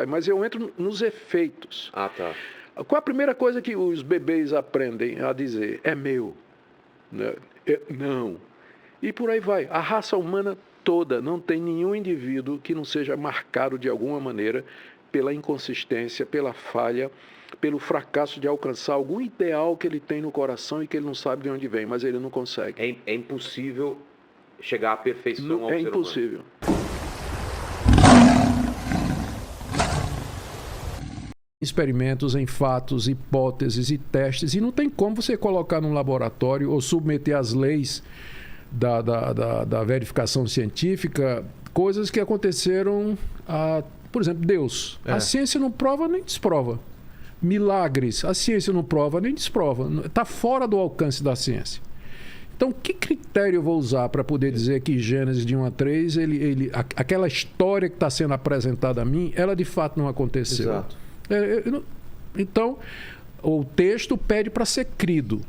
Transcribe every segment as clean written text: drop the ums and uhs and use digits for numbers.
Mas eu entro nos efeitos. Ah, tá. Qual a primeira coisa que os bebês aprendem a dizer? É meu. Não. E por aí vai. A raça humana toda, não tem nenhum indivíduo que não seja marcado de alguma maneira pela inconsistência, pela falha, pelo fracasso de alcançar algum ideal que ele tem no coração e que ele não sabe de onde vem, mas ele não consegue. É impossível chegar à perfeição ao ser humano. É impossível. Experimentos em fatos, hipóteses e testes, e não tem como você colocar num laboratório ou submeter às leis da verificação científica coisas que aconteceram, por exemplo, Deus. A ciência não prova nem desprova. Milagres, a ciência não prova nem desprova. Está fora do alcance da ciência. Então, que critério eu vou usar para poder dizer que Gênesis de 1 a 3, aquela história que está sendo apresentada a mim, ela de fato não aconteceu? Exato. Então, o texto pede para ser crido.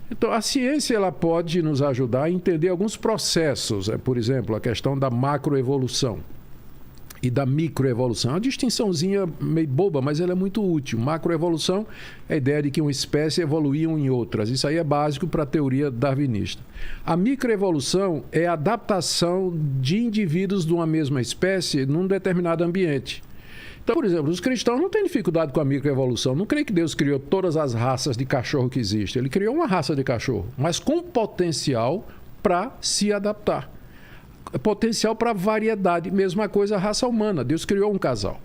Então, a ciência ela pode nos ajudar a entender alguns processos. Por exemplo, a questão da macroevolução e da microevolução. É uma distinçãozinha meio boba, mas ela é muito útil. Macroevolução é a ideia de que uma espécie evoluía em outras. Isso aí é básico para a teoria darwinista. A microevolução é a adaptação de indivíduos de uma mesma espécie num determinado ambiente. Então, por exemplo, os cristãos não têm dificuldade com a microevolução. Não creio que Deus criou todas as raças de cachorro que existem. Ele criou uma raça de cachorro, mas com potencial para se adaptar. Potencial para variedade. Mesma coisa a raça humana. Deus criou um casal.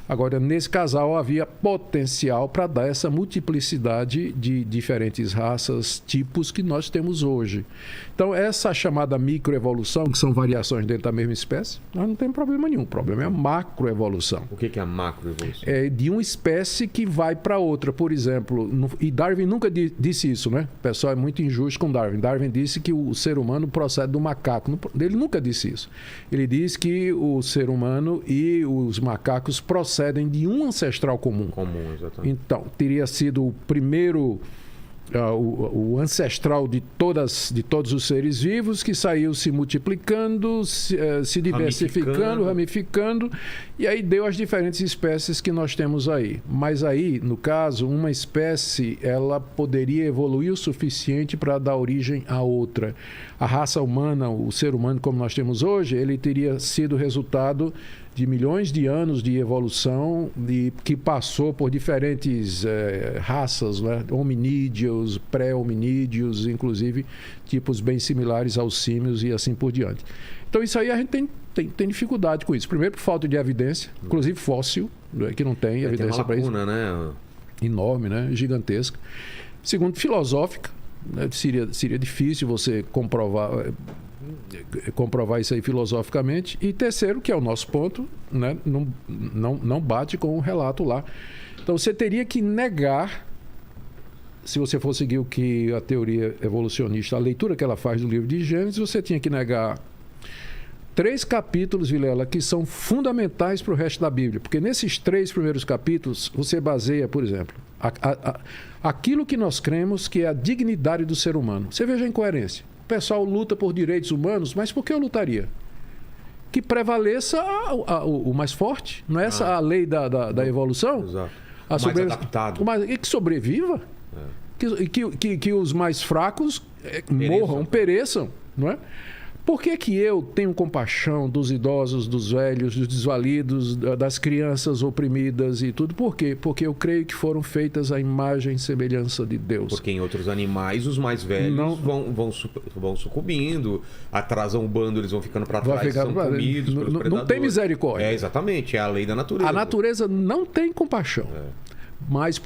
Agora, nesse casal havia potencial para dar essa multiplicidade de diferentes raças, tipos que nós temos hoje. Então, essa chamada microevolução, que são variações dentro da mesma espécie, nós não temos problema nenhum. O problema é a macroevolução. O que é a macroevolução? É de uma espécie que vai para outra. Por exemplo, e Darwin nunca disse isso, né? O pessoal é muito injusto com Darwin. Darwin disse que o ser humano procede do macaco. Ele nunca disse isso. Ele disse que o ser humano e os macacos procedem de um ancestral comum. Comum, exatamente. Então, teria sido o primeiro, o ancestral de todos os seres vivos, que saiu se multiplicando, se diversificando, ramificando, e aí deu as diferentes espécies que nós temos aí. Mas aí, no caso, uma espécie, ela poderia evoluir o suficiente para dar origem a outra. A raça humana, o ser humano como nós temos hoje, ele teria sido resultado de milhões de anos de evolução que passou por diferentes raças, né? Hominídeos, pré-hominídeos, inclusive tipos bem similares aos símios e assim por diante. Então isso aí a gente tem dificuldade com isso. Primeiro por falta de evidência, inclusive fóssil, né? Que não tem evidência para isso. Tem uma lacuna, né? Enorme, né? Gigantesca. Segundo, filosófica, né? Seria difícil você comprovar isso aí filosoficamente. E terceiro, que é o nosso ponto, né? Não bate com o relato lá. Então você teria que negar, se você for seguir o que a teoria evolucionista, a leitura que ela faz do livro de Gênesis, você tinha que negar 3 capítulos, Vilela, que são fundamentais para o resto da Bíblia. Porque nesses 3 primeiros capítulos, você baseia, por exemplo, aquilo que nós cremos que é a dignidade do ser humano. Você veja a incoerência. O pessoal luta por direitos humanos, mas por que eu lutaria? Que prevaleça o mais forte. Não é essa a lei da evolução? Exato. O mais adaptado. E que sobreviva. Que os mais fracos morram, pereçam. Não é? Por que eu tenho compaixão dos idosos, dos velhos, dos desvalidos, das crianças oprimidas e tudo? Por quê? Porque eu creio que foram feitas à imagem e semelhança de Deus. Porque em outros animais, os mais velhos vão sucumbindo, atrasam o bando, eles vão ficando para trás, são comidos pelos predadores. Não tem misericórdia. Exatamente, é a lei da natureza. A natureza não tem compaixão. Mas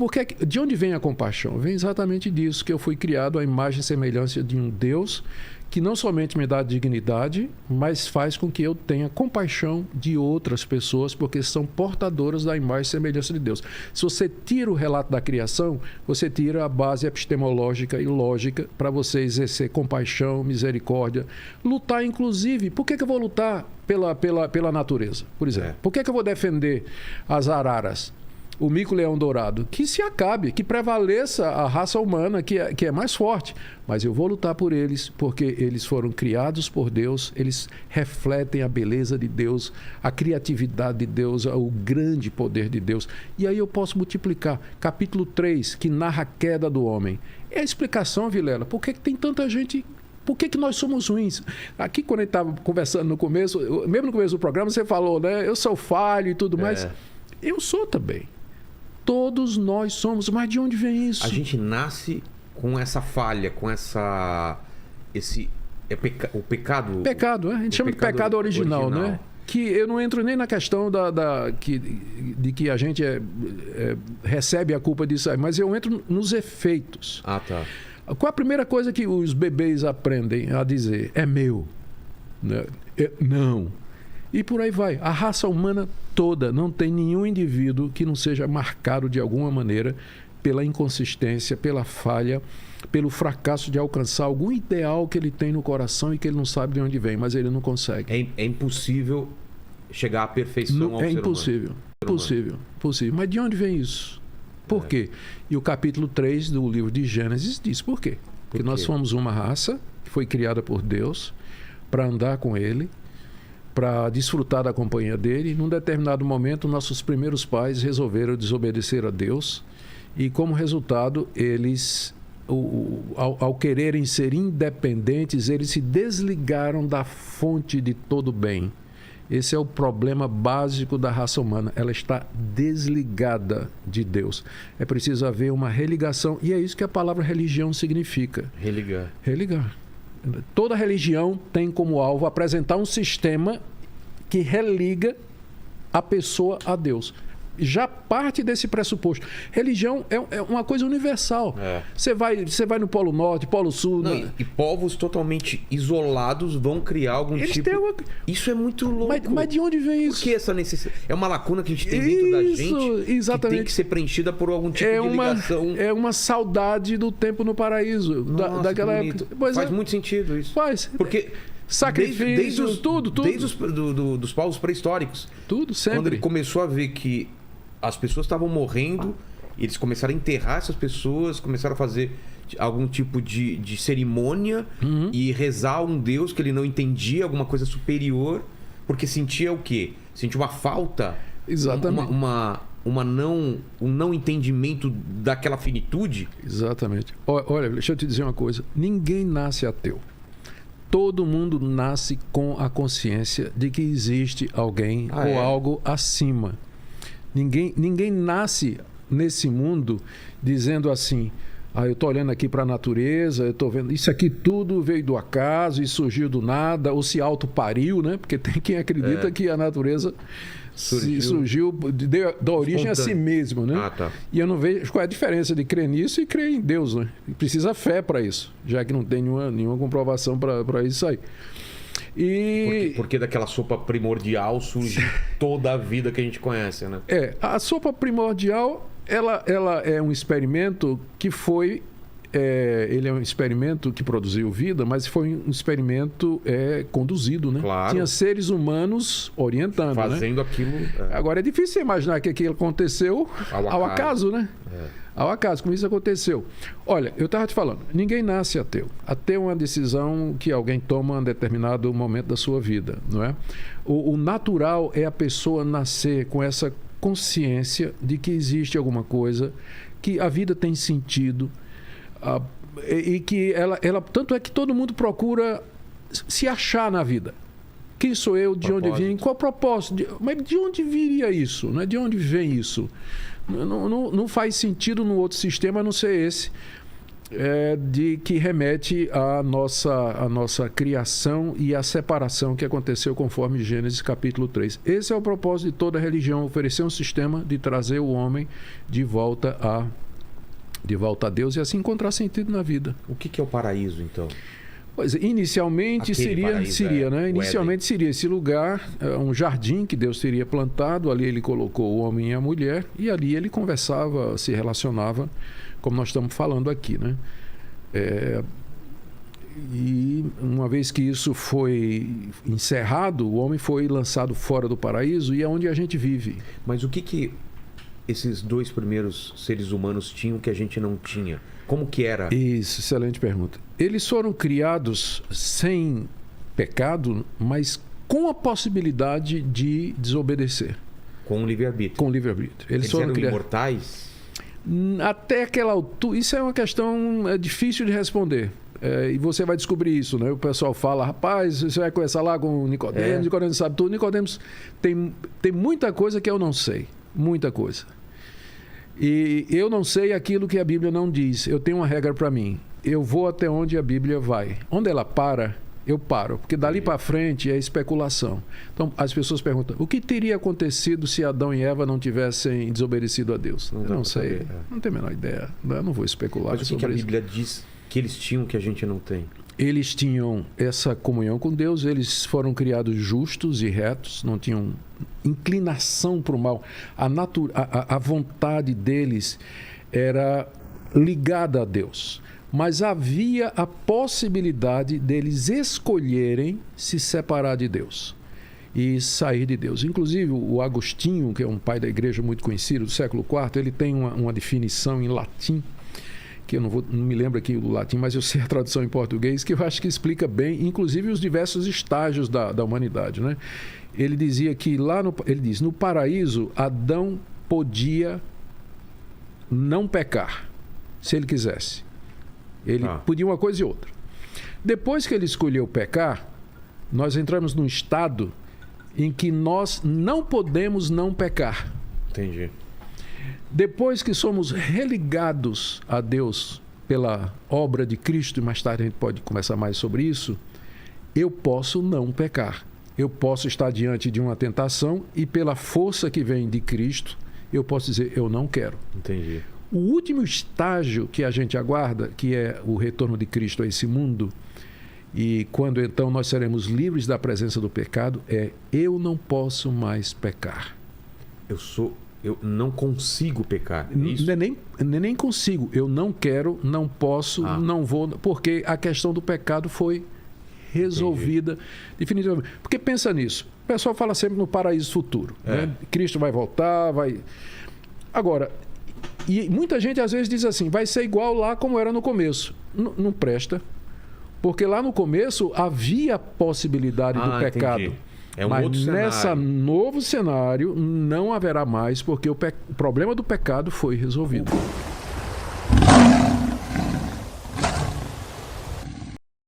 de onde vem a compaixão? Vem exatamente disso, que eu fui criado à imagem e semelhança de um Deus que não somente me dá dignidade, mas faz com que eu tenha compaixão de outras pessoas, porque são portadoras da imagem e semelhança de Deus. Se você tira o relato da criação, você tira a base epistemológica e lógica para você exercer compaixão, misericórdia, lutar inclusive. Por que eu vou lutar pela natureza, por exemplo? Por que eu vou defender as araras? o mico-leão dourado. Que se acabe, que prevaleça a raça humana, que é mais forte. Mas eu vou lutar por eles, porque eles foram criados por Deus, eles refletem a beleza de Deus, a criatividade de Deus, o grande poder de Deus. E aí eu posso multiplicar. Capítulo 3, que narra a queda do homem. É a explicação, Vilela, por que tem tanta gente... Por que nós somos ruins? Aqui, quando a gente estava conversando no começo, mesmo no começo do programa, você falou, né? Eu sou falho e tudo mais. Eu sou também. Todos nós somos. Mas de onde vem isso? A gente nasce com essa falha, com essa... o pecado... Pecado, A gente chama de pecado original, né? Que eu não entro nem na questão de que a gente recebe a culpa disso aí, mas eu entro nos efeitos. Ah, tá. Qual a primeira coisa que os bebês aprendem a dizer? É meu. Não. E por aí vai. A raça humana toda, não tem nenhum indivíduo que não seja marcado de alguma maneira pela inconsistência, pela falha, pelo fracasso de alcançar algum ideal que ele tem no coração e que ele não sabe de onde vem, mas ele não consegue. É impossível chegar à perfeição ao ser humano. É impossível. Mas de onde vem isso? Por quê? E o capítulo 3 do livro de Gênesis diz por quê. Porque nós somos uma raça que foi criada por Deus para andar com Ele, para desfrutar da companhia dele. E num determinado momento, nossos primeiros pais resolveram desobedecer a Deus. E como resultado, eles, ao quererem ser independentes, eles se desligaram da fonte de todo bem. Esse é o problema básico da raça humana. Ela está desligada de Deus. É preciso haver uma religação. E é isso que a palavra religião significa. Religar. Toda religião tem como alvo apresentar um sistema que religa a pessoa a Deus. Já parte desse pressuposto. Religião é uma coisa universal. Você vai no Polo Norte, Polo Sul... E povos totalmente isolados vão criar algum tipo... Isso é muito louco. Mas de onde vem isso? Por que essa necessidade? É uma lacuna que a gente tem dentro da gente, exatamente, que tem que ser preenchida por algum tipo de ligação. É uma saudade do tempo no paraíso. Nossa, daquela época. Faz muito sentido isso. Faz. Porque... Sacrifício, tudo. Desde dos povos pré-históricos. Tudo, sempre. Quando ele começou a ver que as pessoas estavam morrendo, eles começaram a enterrar essas pessoas, começaram a fazer algum tipo de cerimônia e rezar a um Deus que ele não entendia, alguma coisa superior, porque sentia o quê? Sentia uma falta, exatamente, um não entendimento daquela finitude. Exatamente. Olha, deixa eu te dizer uma coisa. Ninguém nasce ateu. Todo mundo nasce com a consciência de que existe alguém ou algo acima. Ninguém nasce nesse mundo dizendo assim: eu estou olhando aqui para a natureza, eu estou vendo isso aqui tudo veio do acaso e surgiu do nada, ou se autopariu, né? Porque tem quem acredita que a natureza surgiu da origem a si mesmo, né? Tá. E eu não vejo qual é a diferença de crer nisso e crer em Deus, né? Precisa fé para isso, já que não tem nenhuma comprovação para isso aí. Porque daquela sopa primordial surge toda a vida que a gente conhece, né? A sopa primordial, ela é um experimento que foi... ele é um experimento que produziu vida, mas foi um experimento conduzido, né? Claro. Tinha seres humanos orientando, fazendo, né? Aquilo... Agora, é difícil você imaginar que aquilo aconteceu ao acaso, né? Ao acaso, como isso aconteceu. Olha, eu estava te falando, ninguém nasce ateu. Ateu é uma decisão que alguém toma em determinado momento da sua vida, não é? O natural é a pessoa nascer com essa consciência de que existe alguma coisa, que a vida tem sentido, e que ela tanto é que todo mundo procura se achar na vida. Quem sou eu? De onde vim? Qual o propósito? Mas de onde viria isso? Né? De onde vem isso? Não faz sentido no outro sistema a não ser esse, de que remete à nossa criação e à separação que aconteceu conforme Gênesis capítulo 3. Esse é o propósito de toda religião, oferecer um sistema de trazer o homem de volta a Deus e assim encontrar sentido na vida. O que é o paraíso, então? Pois, inicialmente seria, né? Inicialmente seria esse lugar, um jardim que Deus teria plantado, ali ele colocou o homem e a mulher, e ali ele conversava, se relacionava, como nós estamos falando aqui, né? E uma vez que isso foi encerrado, o homem foi lançado fora do paraíso e é onde a gente vive. Mas o que esses dois primeiros seres humanos tinham que a gente não tinha? Como que era? Isso, excelente pergunta. Eles foram criados sem pecado, mas com a possibilidade de desobedecer. Com o livre-arbítrio. Com o livre-arbítrio. Eles eram imortais? Até aquela altura. Isso é uma questão difícil de responder. E você vai descobrir isso, né? O pessoal fala, rapaz, você vai conversar lá com o Nicodemos, Nicodemos sabe tudo. Nicodemos tem muita coisa que eu não sei. Muita coisa. E eu não sei aquilo que a Bíblia não diz. Eu tenho uma regra para mim. Eu vou até onde a Bíblia vai. Onde ela para, eu paro. Porque dali para frente é especulação. Então, as pessoas perguntam, o que teria acontecido se Adão e Eva não tivessem desobedecido a Deus? Eu não sei. Não tenho a menor ideia. Eu não vou especular sobre isso. Mas o que a Bíblia diz que eles tinham que a gente não tem? Eles tinham essa comunhão com Deus, eles foram criados justos e retos, não tinham inclinação para o mal. A vontade deles era ligada a Deus. Mas havia a possibilidade deles escolherem se separar de Deus e sair de Deus. Inclusive, o Agostinho, que é um pai da igreja muito conhecido do século IV, ele tem uma definição em latim, que eu não me lembro aqui do latim, mas eu sei a tradução em português, que eu acho que explica bem, inclusive, os diversos estágios da humanidade, né? Ele dizia que ele diz, no paraíso, Adão podia não pecar, se ele quisesse. Ele podia uma coisa e outra. Depois que ele escolheu pecar, nós entramos num estado em que nós não podemos não pecar. Entendi. Depois que somos religados a Deus pela obra de Cristo, e mais tarde a gente pode conversar mais sobre isso, eu posso não pecar. Eu posso estar diante de uma tentação e pela força que vem de Cristo, eu posso dizer, eu não quero. Entendi. O último estágio que a gente aguarda, que é o retorno de Cristo a esse mundo, e quando então nós seremos livres da presença do pecado, eu não posso mais pecar. Eu não consigo pecar. Nem consigo. Eu não quero, não posso, não vou, porque a questão do pecado foi resolvida definitivamente. Porque pensa nisso. O pessoal fala sempre no paraíso futuro. Né? Cristo vai voltar, vai... Agora, e muita gente às vezes diz assim, vai ser igual lá como era no começo. Não presta. Porque lá no começo havia a possibilidade do pecado. Entendi. Mas nesse novo cenário não haverá mais, porque o problema do pecado foi resolvido.